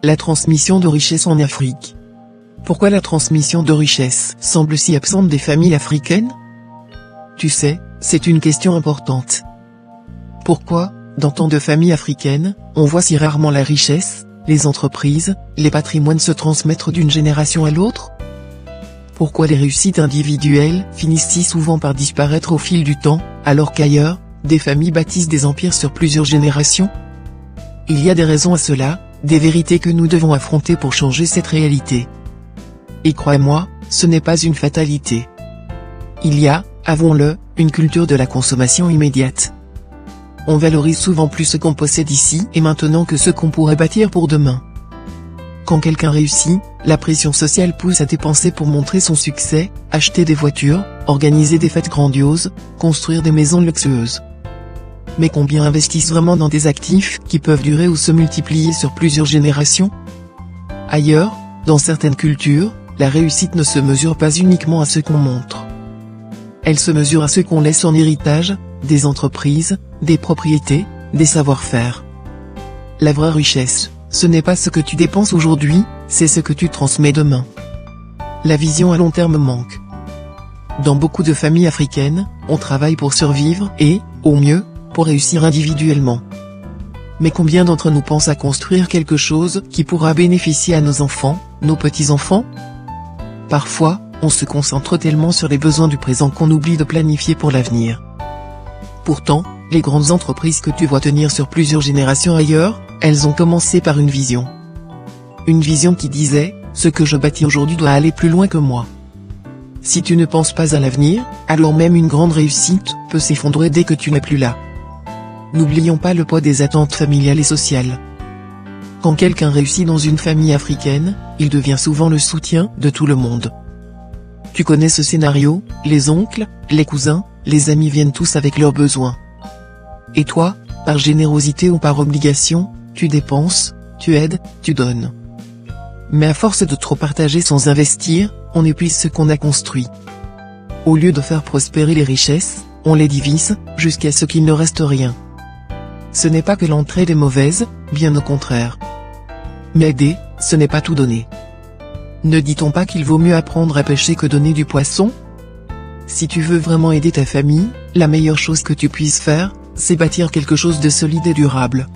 La transmission de richesse en Afrique. Pourquoi la transmission de richesse semble si absente des familles africaines? Tu sais, c'est une question importante. Pourquoi, dans tant de familles africaines, on voit si rarement la richesse, les entreprises, les patrimoines se transmettre d'une génération à l'autre? Pourquoi les réussites individuelles finissent si souvent par disparaître au fil du temps, alors qu'ailleurs, des familles bâtissent des empires sur plusieurs générations? Il y a des raisons à cela, des vérités que nous devons affronter pour changer cette réalité. Et crois-moi, ce n'est pas une fatalité. Il y a, avouons-le, une culture de la consommation immédiate. On valorise souvent plus ce qu'on possède ici et maintenant que ce qu'on pourrait bâtir pour demain. Quand quelqu'un réussit, la pression sociale pousse à dépenser pour montrer son succès, acheter des voitures, organiser des fêtes grandioses, construire des maisons luxueuses. Mais combien investissent vraiment dans des actifs qui peuvent durer ou se multiplier sur plusieurs générations? Ailleurs, dans certaines cultures, la réussite ne se mesure pas uniquement à ce qu'on montre. Elle se mesure à ce qu'on laisse en héritage, des entreprises, des propriétés, des savoir-faire. La vraie richesse, ce n'est pas ce que tu dépenses aujourd'hui, c'est ce que tu transmets demain. La vision à long terme manque. Dans beaucoup de familles africaines, on travaille pour survivre et, au mieux, pour réussir individuellement. Mais combien d'entre nous pensent à construire quelque chose qui pourra bénéficier à nos enfants, nos petits-enfants? Parfois, on se concentre tellement sur les besoins du présent qu'on oublie de planifier pour l'avenir. Pourtant, les grandes entreprises que tu vois tenir sur plusieurs générations ailleurs, elles ont commencé par une vision. Une vision qui disait, ce que je bâtis aujourd'hui doit aller plus loin que moi. Si tu ne penses pas à l'avenir, alors même une grande réussite peut s'effondrer dès que tu n'es plus là. N'oublions pas le poids des attentes familiales et sociales. Quand quelqu'un réussit dans une famille africaine, il devient souvent le soutien de tout le monde. Tu connais ce scénario, les oncles, les cousins, les amis viennent tous avec leurs besoins. Et toi, par générosité ou par obligation, tu dépenses, tu aides, tu donnes. Mais à force de trop partager sans investir, on épuise ce qu'on a construit. Au lieu de faire prospérer les richesses, on les divise, jusqu'à ce qu'il ne reste rien. Ce n'est pas que l'entraide est mauvaise, bien au contraire. Mais aider, ce n'est pas tout donner. Ne dit-on pas qu'il vaut mieux apprendre à pêcher que donner du poisson? Si tu veux vraiment aider ta famille, la meilleure chose que tu puisses faire, c'est bâtir quelque chose de solide et durable.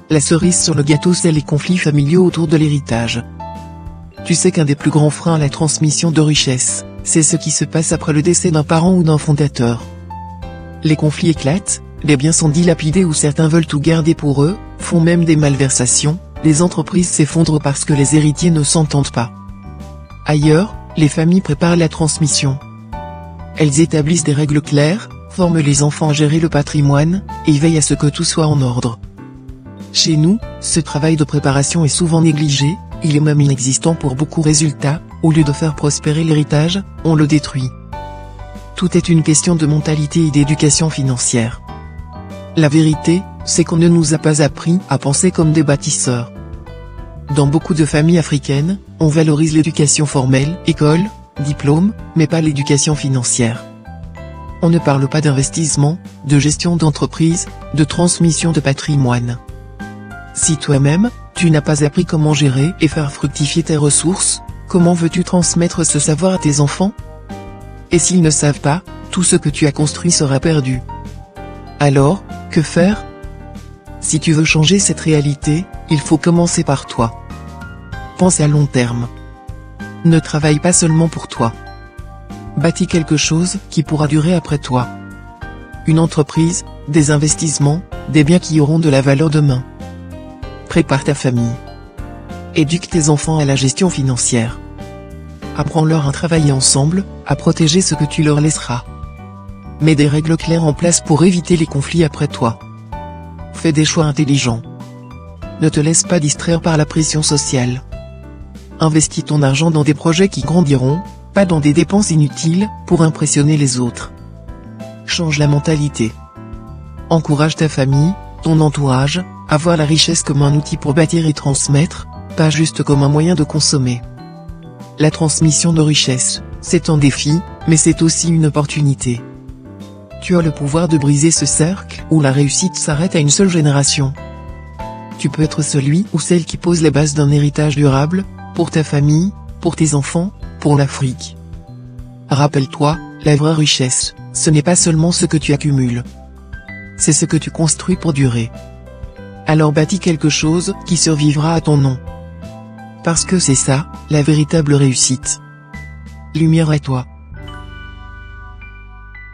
La cerise sur le gâteau, c'est les conflits familiaux autour de l'héritage. Tu sais qu'un des plus grands freins à la transmission de richesse, c'est ce qui se passe après le décès d'un parent ou d'un fondateur. Les conflits éclatent, les biens sont dilapidés ou certains veulent tout garder pour eux, font même des malversations, les entreprises s'effondrent parce que les héritiers ne s'entendent pas. Ailleurs, les familles préparent la transmission. Elles établissent des règles claires, forment les enfants à gérer le patrimoine, et veillent à ce que tout soit en ordre. Chez nous, ce travail de préparation est souvent négligé, il est même inexistant pour beaucoup. Résultat, au lieu de faire prospérer l'héritage, on le détruit. Tout est une question de mentalité et d'éducation financière. La vérité, c'est qu'on ne nous a pas appris à penser comme des bâtisseurs. Dans beaucoup de familles africaines, on valorise l'éducation formelle, école, diplôme, mais pas l'éducation financière. On ne parle pas d'investissement, de gestion d'entreprise, de transmission de patrimoine. Si toi-même, tu n'as pas appris comment gérer et faire fructifier tes ressources, comment veux-tu transmettre ce savoir à tes enfants? Et s'ils ne savent pas, tout ce que tu as construit sera perdu. Alors, que faire? Si tu veux changer cette réalité, il faut commencer par toi. Pense à long terme. Ne travaille pas seulement pour toi. Bâtis quelque chose qui pourra durer après toi. Une entreprise, des investissements, des biens qui auront de la valeur demain. Prépare ta famille. Éduque tes enfants à la gestion financière. Apprends-leur à travailler ensemble, à protéger ce que tu leur laisseras. Mets des règles claires en place pour éviter les conflits après toi. Fais des choix intelligents. Ne te laisse pas distraire par la pression sociale. Investis ton argent dans des projets qui grandiront, pas dans des dépenses inutiles, pour impressionner les autres. Change la mentalité. Encourage ta famille, ton entourage, à voir la richesse comme un outil pour bâtir et transmettre, pas juste comme un moyen de consommer. La transmission de richesse, c'est un défi, mais c'est aussi une opportunité. Tu as le pouvoir de briser ce cercle où la réussite s'arrête à une seule génération. tu peux être celui ou celle qui pose les bases d'un héritage durable, pour ta famille, pour tes enfants, pour l'Afrique. Rappelle-toi, la vraie richesse, ce n'est pas seulement ce que tu accumules. C'est ce que tu construis pour durer. Alors bâtis quelque chose qui survivra à ton nom. Parce que c'est ça, la véritable réussite. Lumière à toi.